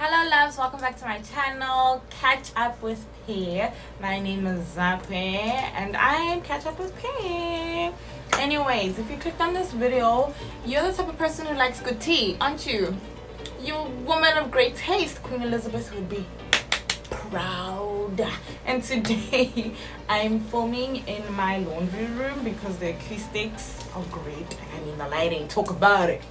Hello loves, welcome back to my channel, Catch Up with P. My name is Zape and I'm Catch Up with P. Anyways, if you clicked on this video, you're the type of person who likes good tea, aren't you? You're a woman of great taste. Queen Elizabeth would be proud. And today I'm filming in my laundry room because the acoustics are great. I mean, the lighting, talk about it.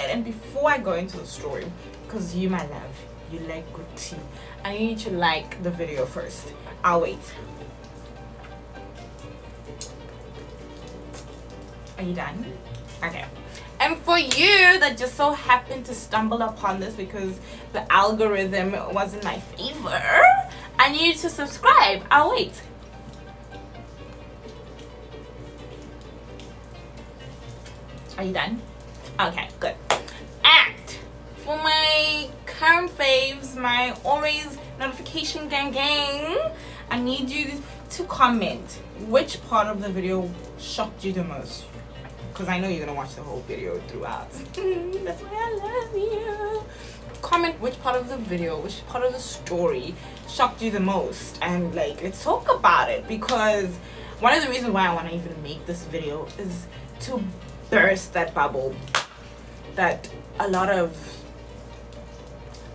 And before I go into the story, because you, my love, you like good tea, I need you to like the video first. I'll wait. Are you done? Okay. And for you that just so happened to stumble upon this because the algorithm was in my favor, I need you to subscribe. I'll wait. Are you done? Okay, good. And for my current faves, my always notification gang, I need you to comment which part of the video shocked you the most. Because I know you're going to watch the whole video throughout. That's why I love you. Comment which part of the video, which part of the story shocked you the most. And like, let's talk about it. Because one of the reasons why I want to even make this video is to burst that bubble that a lot of,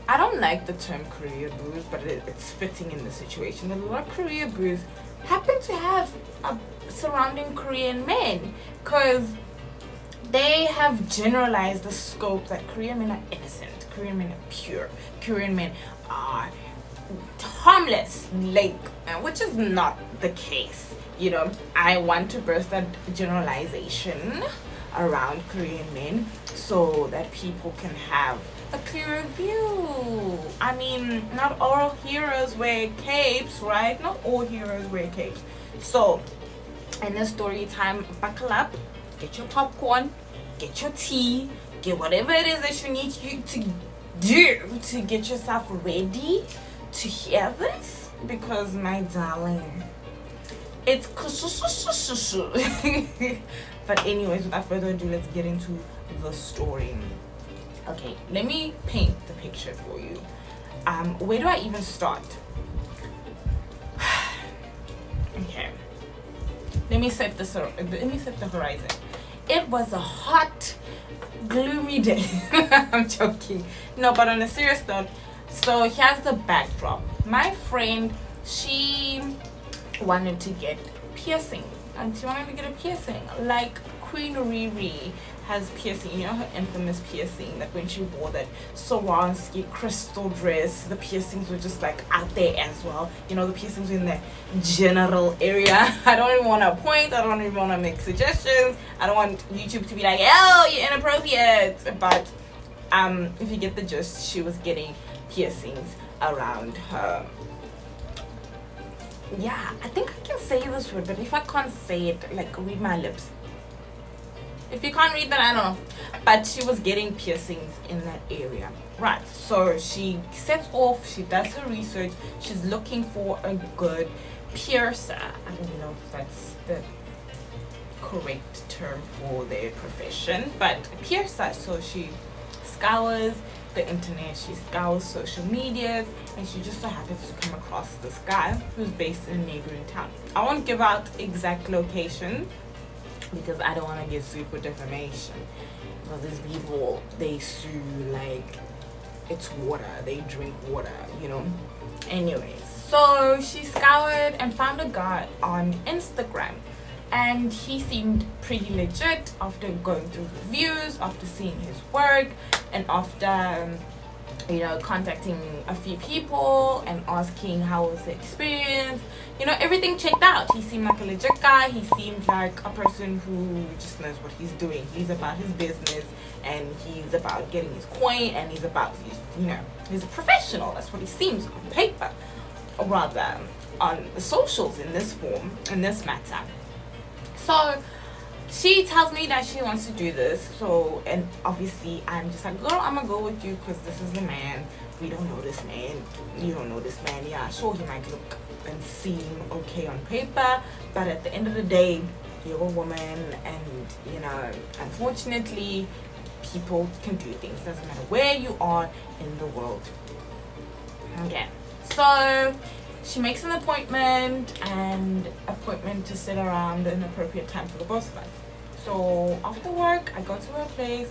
I don't like the term career booze, but it's fitting in the situation. A lot of career booze happen to have surrounding Korean men because they have generalized the scope that Korean men are innocent, Korean men are pure, Korean men are harmless, like, which is not the case. You know, I want to burst that generalization around Korean men so that people can have a clearer view. I mean, not all heroes wear capes, right? Not all heroes wear capes. So in this story time, buckle up, get your popcorn, get your tea, get whatever it is that you need you to do to get yourself ready to hear this, because my darling, it's but anyways, without further ado, let's get into the story. Okay, let me paint the picture for you. Where do I even start? Okay, let me set the horizon. It was a hot, gloomy day. I'm joking. No, but on a serious note, so here's the backdrop. My friend, she wanted to get piercing, and she wanted to get a piercing like Queen Riri has piercing, you know, her infamous piercing, that when she wore that Swarovski crystal dress, the piercings were just like out there as well, you know, the piercings in the general area. I don't even want to point, I don't even want to make suggestions, I don't want YouTube to be like, oh, you're inappropriate, but if you get the gist, she was getting piercings around her. Yeah, I think I can say this word, but if I can't say it, like, read my lips. If you can't read that, I don't know. But she was getting piercings in that area. Right, so she sets off, she does her research, she's looking for a good piercer. I don't know if that's the correct term for their profession, but piercer. So she scours the internet, she scours social media, and she just so happens to come across this guy who's based in a neighboring town. I won't give out exact location because I don't want to get sued for defamation, because these people, they sue like it's water, they drink water, you know. Anyways, so she scoured and found a guy on Instagram, and he seemed pretty legit after going through reviews, after seeing his work, and after you know, contacting a few people and asking how was the experience. You know, everything checked out. He seemed like a legit guy. He seemed like a person who just knows what he's doing. He's about his business, and he's about getting his coin, and he's about, you know, he's a professional. That's what he seems on paper, or rather on the socials in this form, in this matter. So she tells me that she wants to do this. So, and obviously I'm just like, girl, I'm gonna go with you because this is the man. We don't know this man, you don't know this man. Yeah, sure, he might look and seem okay on paper, but at the end of the day, you're a woman, and you know, unfortunately, people can do things. Doesn't matter where you are in the world. Okay, so she makes an appointment to sit around an appropriate time for the both of us. So after work, I go to her place,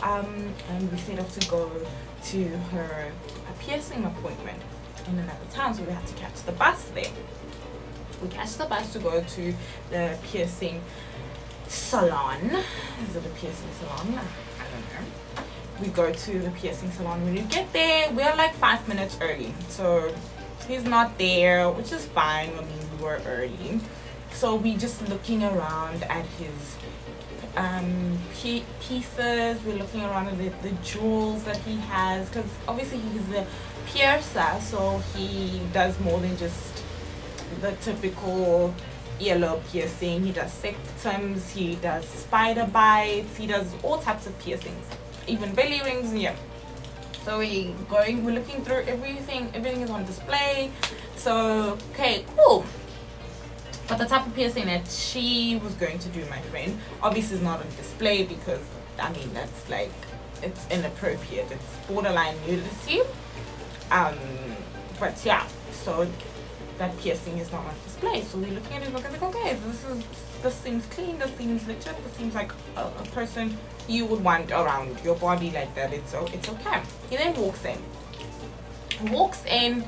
and we set off to go to her piercing appointment in another town. So we had to catch the bus there. We catch the bus to go to the piercing salon. Is it a piercing salon? I don't know. We go to the piercing salon. When we get there, we're like 5 minutes early. So he's not there, which is fine. I mean, we were early. So we just looking around at his pieces. We're looking around at the jewels that he has, because obviously he's a piercer, so he does more than just the typical earlobe piercing. He does septums, he does spider bites, he does all types of piercings, even belly rings. Yeah. So we're looking through everything is on display. So okay, cool. But the type of piercing that she was going to do, my friend, obviously is not on display, because I mean that's like, it's inappropriate, it's borderline nudity. But yeah, so that piercing is not on display. So we're looking at it, looking like, okay, this seems clean, this seems legit, this seems like a person you would want around your body like that. It's okay. He then walks in,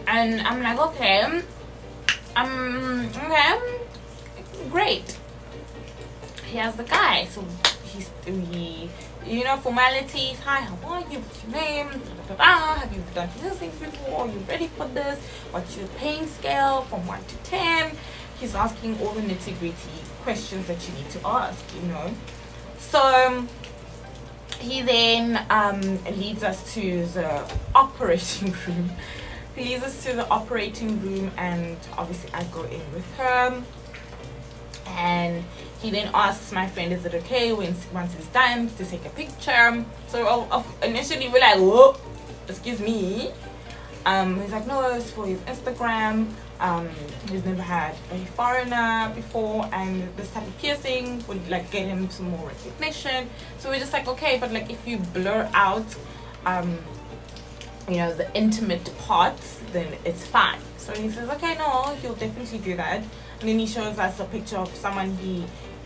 and I'm like, okay, great. Here's the guy. So he formalities. Hi, how are you? What's your name? Have you done these things before? Are you ready for this? What's your pain scale from 1 to 10? He's asking all the nitty-gritty questions that you need to ask, So he then leads us to the operating room. He leads us to the operating room, and obviously I go in with her, and he then asks my friend, is it okay once he's done to take a picture? So initially we're like, whoa, excuse me. He's like, no, it's for his Instagram. He's never had a foreigner before, and this type of piercing would like get him some more recognition. So we're just like, okay, but like if you blur out the intimate parts, then it's fine. So he says, okay, no, he'll definitely do that. And then he shows us a picture of someone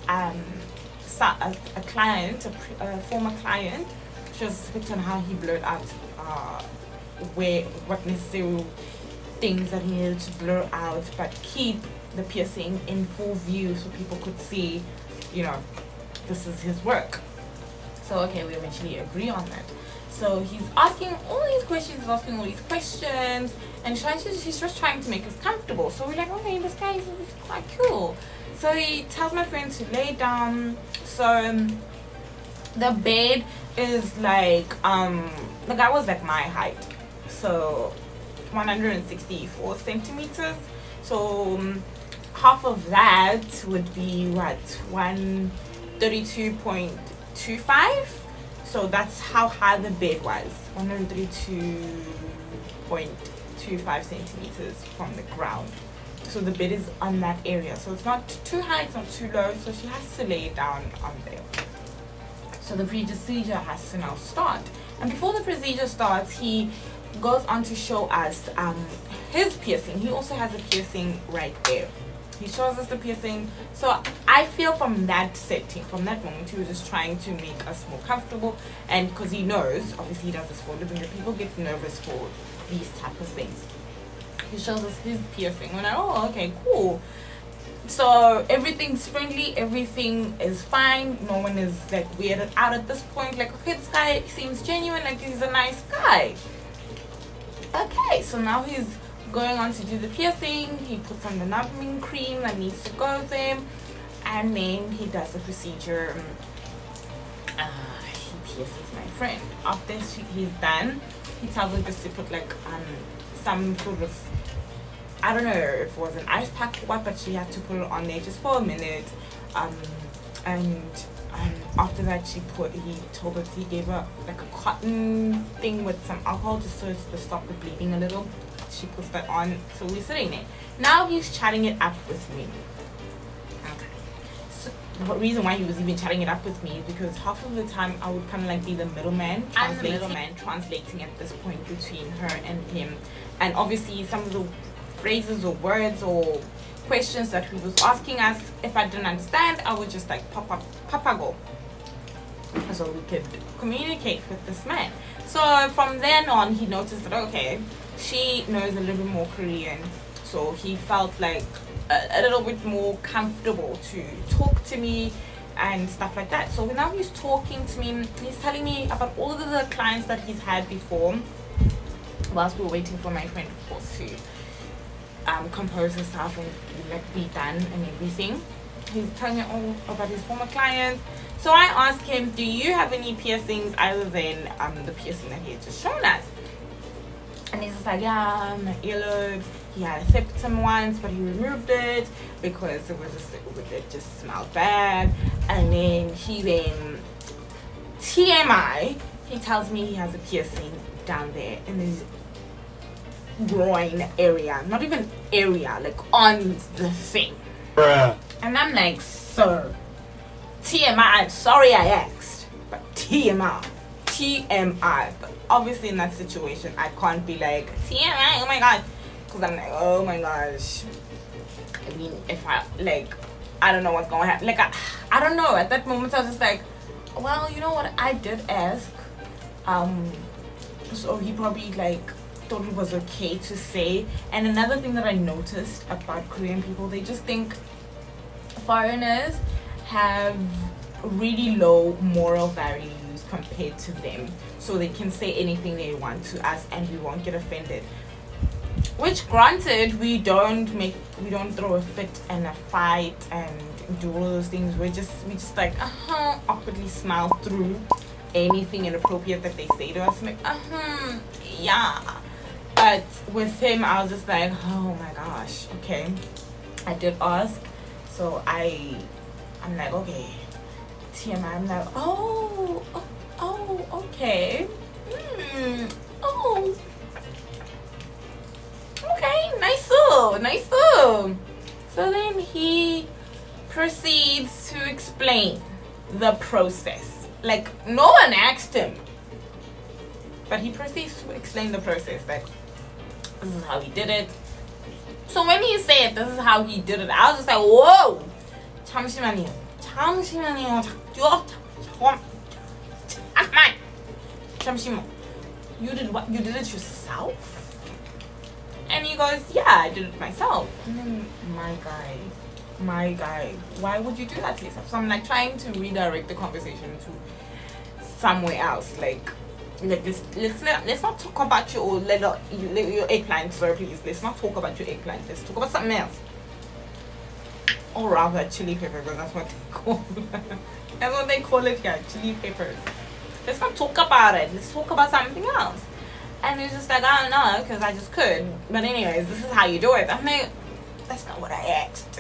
a client, a former client, shows us a picture on how he blurred out what necessary things that he needed to blur out, but keep the piercing in full view so people could see, this is his work. So okay, we eventually agree on that. So he's asking all these questions, and he's just trying to make us comfortable. So we're like, okay, this guy is quite cool. So he tells my friend to lay down. So the bed is like, the guy was like my height, so 164 centimeters. So half of that would be what, 132.25. So that's how high the bed was, 132.25 centimeters from the ground. So the bed is on that area, so it's not too high, it's not too low, so she has to lay down on there. So the procedure has to now start, and before the procedure starts, he goes on to show us his piercing. He also has a piercing right there. He shows us the piercing. So I feel from that setting, from that moment, he was just trying to make us more comfortable, and because he knows, obviously he does this for a living, that people get nervous for these type of things. He shows us his piercing. We're like, oh, okay, cool. So everything's friendly, everything is fine, no one is like weirded out at this point. Like, okay, this guy seems genuine, like he's a nice guy. Okay, so now he's going on to do the piercing. He puts on the numbing cream that needs to go there, and then he does the procedure. He pierces my friend. After he's done, he tells her just to put like some sort of, I don't know if it was an ice pack or what, but she had to put it on there just for a minute. And after that, he told us, he gave her like a cotton thing with some alcohol just so as to stop the bleeding a little. She puts that on, so we're sitting there. Now he's chatting it up with me. Okay. So reason why he was even chatting it up with me is because half of the time I would kind of like be the middleman, translating at this point between her and him. And obviously some of the phrases or words or questions that he was asking us, if I didn't understand, I would just like papa go, so we could communicate with this man. So from then on, he noticed that okay, she knows a little bit more Korean, so he felt like a little bit more comfortable to talk to me and stuff like that. So now he's talking to me, he's telling me about all of the clients that he's had before, whilst we were waiting for my friend, of course, to compose herself and like be done and everything. He's telling me all about his former clients. So I asked him, do you have any piercings other than the piercing that he had just shown us? And he's just like, yeah, my earlobes. He had a septum once, but he removed it because it just smelled bad. And then TMI, he tells me he has a piercing down there in his groin area. Not even area, like on the thing. Bruh. And I'm like, sir, TMI, I'm sorry I asked, but TMI. But obviously in that situation, I can't be like, TMI, oh my god. Because I'm like, oh my gosh. I mean, if I, like, I don't know what's going to happen. Like, I don't know. At that moment, I was just like, well, you know what? I did ask. So he probably, like, thought it was okay to say. And another thing that I noticed about Korean people, they just think foreigners have really low moral values compared to them. So they can say anything they want to us and we won't get offended. Which granted, we don't throw a fit and a fight and do all those things. We just like awkwardly smile through anything inappropriate that they say to us. I'm like yeah. But with him, I was just like, oh my gosh, okay. I did ask, so I'm like, okay, TMI. I'm like, oh, okay, oh. Okay, nice. So then he proceeds to explain the process. Like, no one asked him, but he proceeds to explain the process. Like, this is how he did it. So when he said this is how he did it, I was just like, whoa, 잠시만요. You did what? You did it yourself? And he goes, yeah, I did it myself. And then, my guy, why would you do that to yourself? So I'm like trying to redirect the conversation to somewhere else. Like let's not talk about your eggplant, sir, please. Let's not talk about your eggplant. Let's talk about something else. Or rather, chili pepper, because that's what they call it. That's what they call it here, chili peppers. Let's not talk about it. Let's talk about something else. And he's just like, I don't know, because I just could. But anyways, this is how you do it. I'm like, that's not what I asked.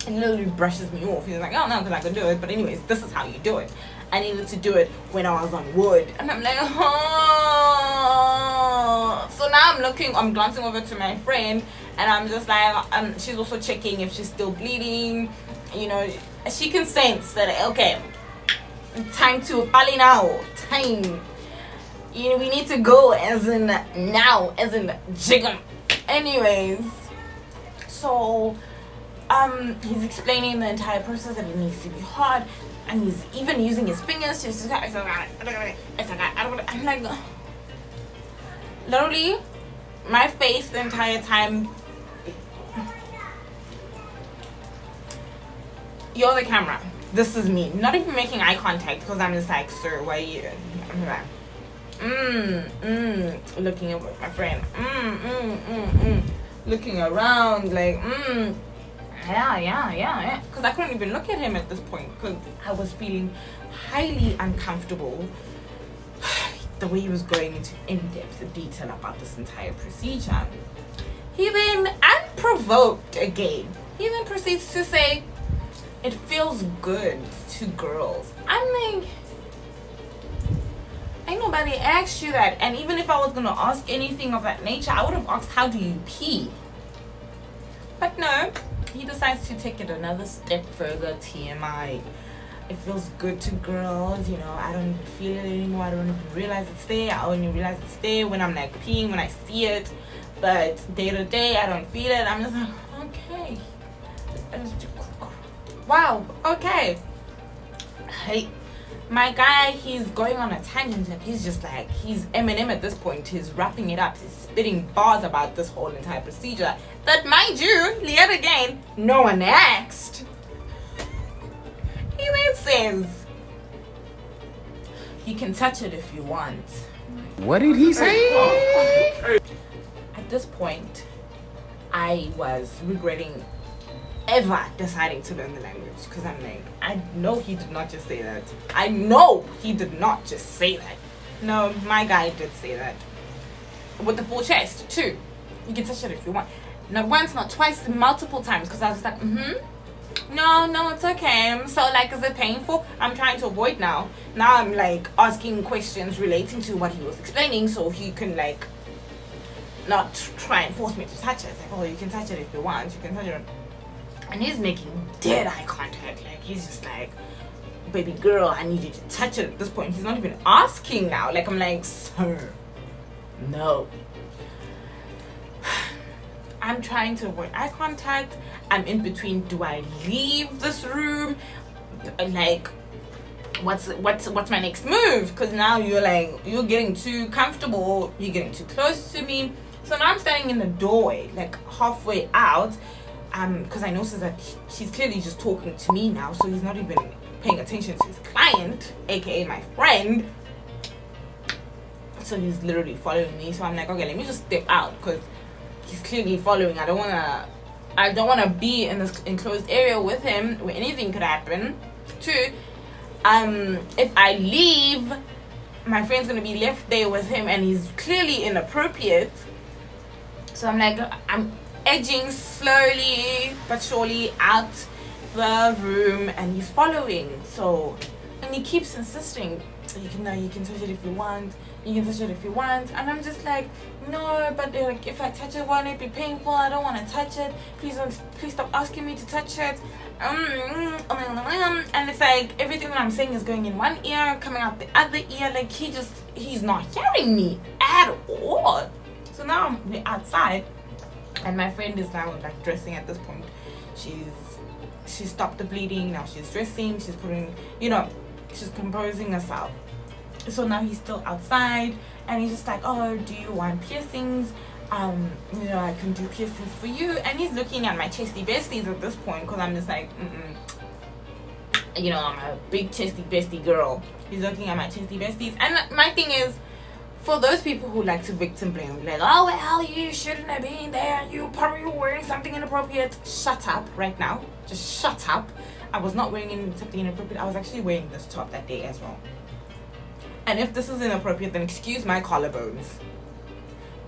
And he literally brushes me off. He's like, I don't know, because I could do it. But anyways, this is how you do it. I needed to do it when I was on wood. And I'm like, oh. So now I'm glancing over to my friend. And I'm just like, she's also checking if she's still bleeding. You know, she can sense that, okay, time to pali now. Time. You know, we need to go as in now, as in jiggle. Anyways, so he's explaining the entire process that it needs to be hard, and he's even using his fingers to just I'm like, literally, my face the entire time. You're the camera. This is me. Not even making eye contact because I'm just like, sir, why are you? I'm like, looking at my friend, looking around, like, yeah, because I couldn't even look at him at this point because I was feeling highly uncomfortable the way he was going into in-depth detail about this entire procedure. He then, unprovoked again, he then proceeds to say, it feels good to girls. I'm like, ain't nobody asked you that. And even if I was gonna ask anything of that nature, I would have asked, how do you pee? But no, he decides to take it another step further. TMI. It feels good to girls, you know. I don't even feel it anymore. I don't even realize it's there. I only realize it's there when I'm like peeing, when I see it. But day to day, I don't feel it. I'm just like, okay. Wow, okay. Hey, my guy, he's going on a tangent and he's just like, he's Eminem at this point. He's wrapping it up. He's spitting bars about this whole entire procedure. That, mind you, yet again, no one asked. He then says, you can touch it if you want. What did he say? At this point, I was regretting ever deciding to learn the language, because I'm like, I know he did not just say that. I know he did not just say that. No, my guy did say that. With the full chest, too. You can touch it if you want. Not once, not twice, multiple times, because I was like, no, it's okay. So, like, is it painful? I'm trying to avoid now. Now I'm, like, asking questions relating to what he was explaining so he can, like, not try and force me to touch it. It's like, oh, you can touch it if you want. You can touch it. And he's making dead eye contact. Like, he's just like, baby girl, I need you to touch it at this point. He's not even asking now. Like, I'm like, sir, no. I'm trying to avoid eye contact. I'm in between, do I leave this room? Like, what's my next move? Because now you're like, you're getting too comfortable, you're getting too close to me. So now I'm standing in the doorway, like halfway out, because I noticed that he's clearly just talking to me now, so he's not even paying attention to his client, aka my friend. So he's literally following me. So I'm like, okay, let me just step out, because he's clearly following. I don't wanna be in this enclosed area with him where anything could happen. Two, if I leave, my friend's gonna be left there with him, and he's clearly inappropriate. So I'm like, I'm edging slowly but surely out the room, and he's following. So, and he keeps insisting, you can touch it if you want. You can touch it if you want. And I'm just like, no, but like, if I touch it, won't it be painful? I don't want to touch it. Please stop asking me to touch it. And it's like everything that I'm saying is going in one ear, coming out the other ear. Like, he's not hearing me at all. So now we're outside, and my friend is now like dressing at this point. She stopped the bleeding. Now she's dressing. She's putting, she's composing herself. So now he's still outside, and he's just like, oh, do you want piercings? I can do piercings for you. And he's looking at my chesty besties at this point, because I'm just like, I'm a big chesty bestie girl. He's looking at my chesty besties, and my thing is, for those people who like to victim blame, like, oh well, you shouldn't have been there, you probably were wearing something inappropriate. Shut up right now. Just shut up. I was not wearing something inappropriate. I was actually wearing this top that day as well. And if this is inappropriate, then excuse my collarbones.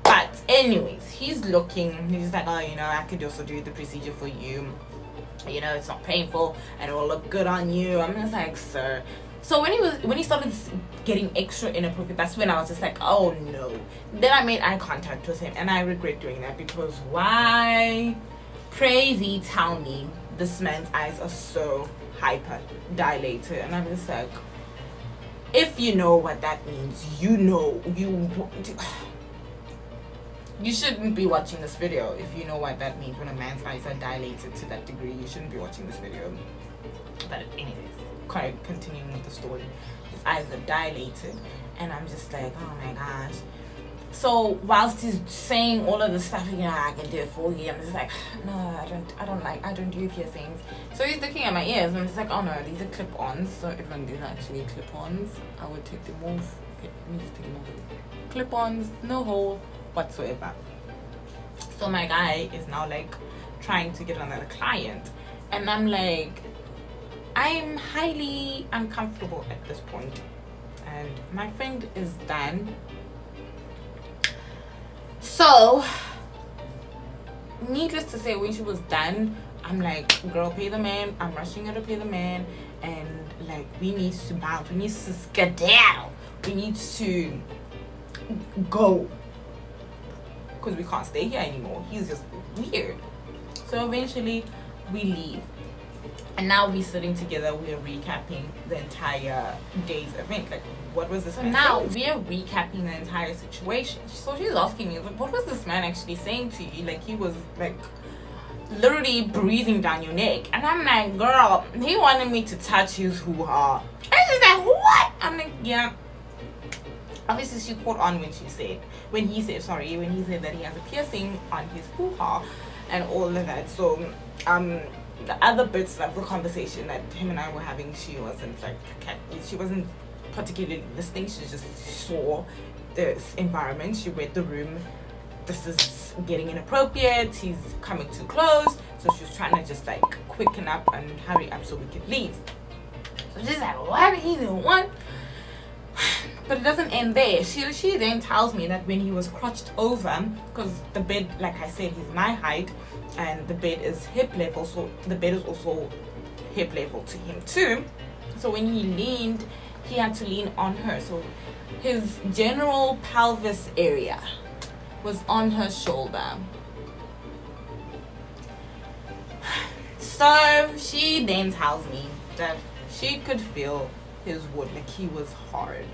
But anyways, he's looking. He's like, oh, I could also do the procedure for you. It's not painful and it will look good on you. I'm just like, sir. So when he started getting extra inappropriate, that's when I was just like, oh no. Then I made eye contact with him, and I regret doing that, because why? Pray thee tell me this man's eyes are so hyper dilated, and I'm just like, if you know what that means, you shouldn't be watching this video. If you know what that means, when a man's eyes are dilated to that degree, you shouldn't be watching this video. But anyways, continuing with the story, his eyes are dilated, and I'm just like, oh my gosh. So whilst he's saying all of this stuff, I can do it for you, I'm just like, no, I don't do piercings. So he's looking at my ears, and I'm just like, oh no, these are clip-ons. So even these are actually clip-ons, I would take them off. Okay, let me just take them off. Clip-ons, no hole whatsoever. So my guy is now like trying to get another client, and I'm like, I'm highly uncomfortable at this point, and my friend is done. So, needless to say, when she was done, I'm like, girl, pay the man. I'm rushing her to pay the man, and like, we need to bounce. We need to skedaddle. We need to go, because we can't stay here anymore. He's just weird. So eventually, we leave. And now we're sitting together, we're recapping the entire day's event. Like, what was this man now saying? We're recapping the entire situation. So she's asking me, like, what was this man actually saying to you? Like, he was, like, literally breathing down your neck. And I'm like, girl, he wanted me to touch his hoo-ha. And she's like, what? I'm like, yeah. Obviously, she caught on when he said that he has a piercing on his hoo-ha and all of that. So, the other bits of the conversation that him and I were having, she wasn't particularly listening. She just saw this environment. She read the room. This is getting inappropriate. He's coming too close. So she was trying to just like quicken up and hurry up so we could leave. So she's like, what? He didn't want. But it doesn't end there. She then tells me that when he was crouched over, because the bed, like I said, he's my height, and the bed is hip level, so the bed is also hip level to him too. So when he leaned, he had to lean on her. So his general pelvis area was on her shoulder. So she then tells me that she could feel his wood, like he was hard.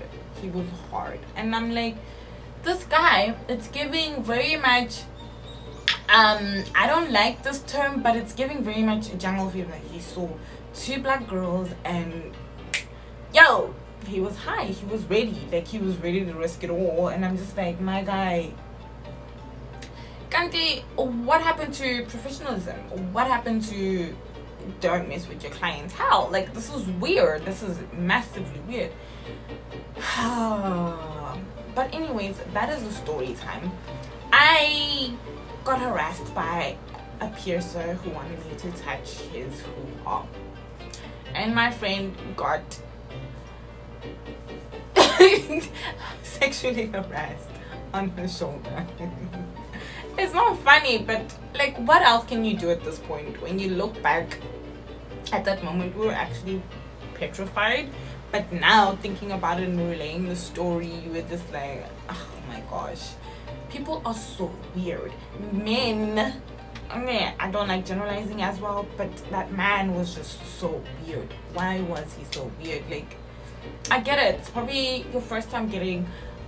And I'm like, this guy, it's giving very much I don't like this term, but it's giving very much jungle fever. He saw two black girls and yo, he was high, he was ready, like he was ready to risk it all. And I'm just like, my guy, Kante, what happened to professionalism? What happened to don't mess with your clientele? Like, this is weird. This is massively weird. But anyways, that is the story time. I got harassed by a piercer who wanted me to touch his hoo-ha, and my friend got sexually harassed on her shoulder. It's not funny, but like, what else can you do at this point? When you look back at that moment, we were actually petrified. But now, thinking about it and relaying the story, you were just like, oh my gosh. People are so weird. Men, I mean, I don't like generalizing as well, but that man was just so weird. Why was he so weird? Like, I get it. It's probably your first time getting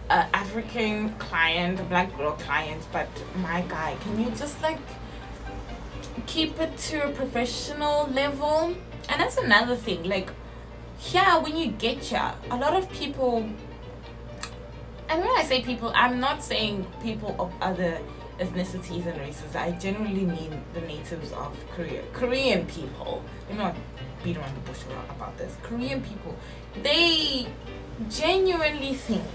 an African client, a black girl client, but my guy, can you just like keep it to a professional level? And that's another thing. Like, yeah, when you get here, a lot of people, and when I say people, I'm not saying people of other ethnicities and races. I generally mean the natives of Korea. Korean people. Let me not beat around the bush about this. Korean people, they genuinely think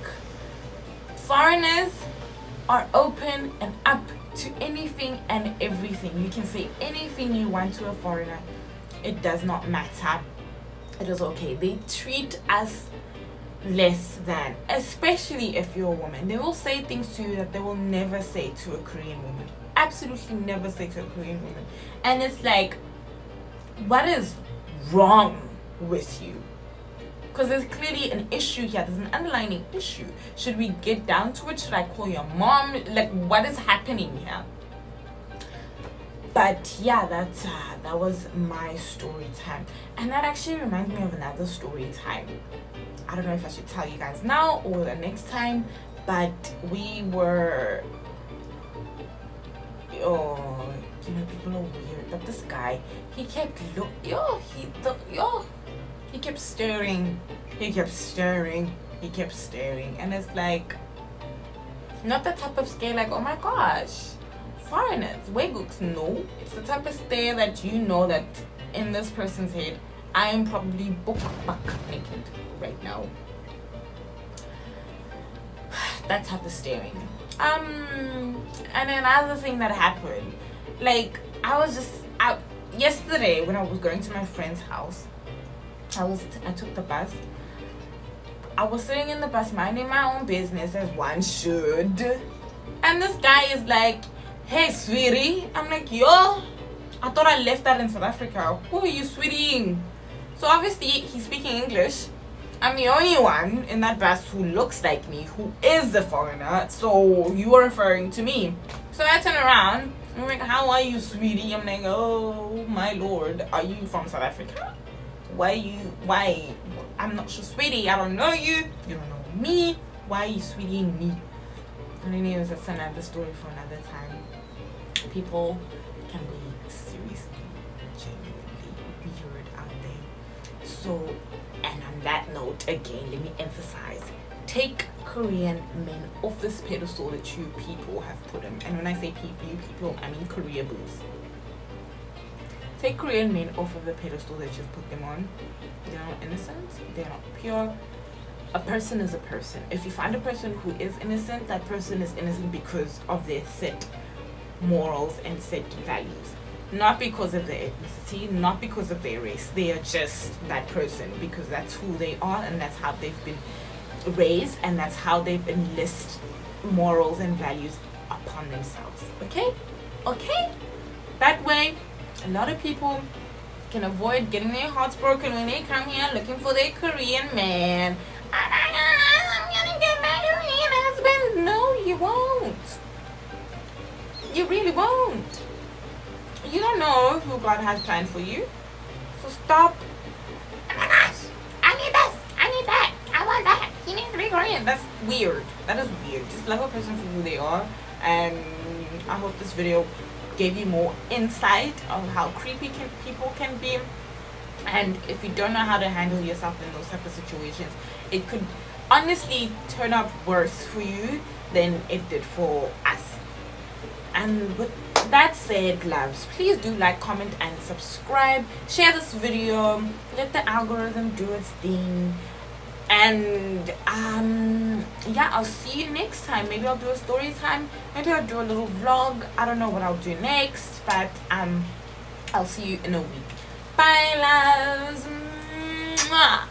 foreigners are open and up to anything and everything. You can say anything you want to a foreigner. It does not matter. It is okay. They treat us less than, especially if you're a woman. They will say things to you that they will never say to a Korean woman. Absolutely never say to a Korean woman. And it's like, what is wrong with you? Because there's clearly an issue here. There's an underlying issue. Should we get down to it? Should I call your mom? Like, what is happening here? But yeah, that was my story time. And that actually reminds me of another story time. I don't know if I should tell you guys now or the next time, but we were, oh, you know, people are weird. But this guy, he kept he kept staring, and it's like, not the type of scare like, oh my gosh, foreigners, Weguks. No, it's the type of stare that you know that in this person's head, I am probably buck naked right now. That type of staring. And another thing that happened, like, yesterday when I was going to my friend's house, I took the bus. I was sitting in the bus minding my own business as one should, and this guy is like, hey sweetie. I'm like, yo, I thought I left that in South Africa. Who are you sweetying? So obviously he's speaking English. I'm the only one in that bus who looks like me, who is the foreigner. So you are referring to me. So I turn around I'm like, how are you, sweetie? I'm like, oh my lord, are you from South Africa? Why? I'm not sure, sweetie. I don't know you. You don't know me. Why are you sweetying me? And anyways, that's another story for another time. People can be seriously, genuinely weird out there. So, and on that note, again, let me emphasize, take Korean men off this pedestal that you people have put them. And when I say you people, I mean Korea boos. Take Korean men off of the pedestal that you've put them on. They're not innocent. They're not pure. A person is a person. If you find a person who is innocent, that person is innocent because of their set morals and set values. Not because of their ethnicity, not because of their race. They are just that person because that's who they are and that's how they've been raised and that's how they've enlisted morals and values upon themselves. Okay? Okay? That way, a lot of people can avoid getting their hearts broken when they come here looking for their Korean man. I'm gonna get my Korean husband. No, you won't. You really won't. You don't know who God has planned for you. So stop. Oh my gosh, I need this. I need that. I want that. He needs to be Korean. That's weird. That is weird. Just love a person for who they are. And I hope this video gave you more insight on how creepy people can be. And if you don't know how to handle yourself in those type of situations, it could honestly turn out worse for you than it did for us. And with that said, loves, please do like, comment, and subscribe. Share this video. Let the algorithm do its thing. And yeah, I'll see you next time. Maybe I'll do a story time. Maybe I'll do a little vlog. I don't know what I'll do next, but I'll see you in a week. Bye, loves. Mwah.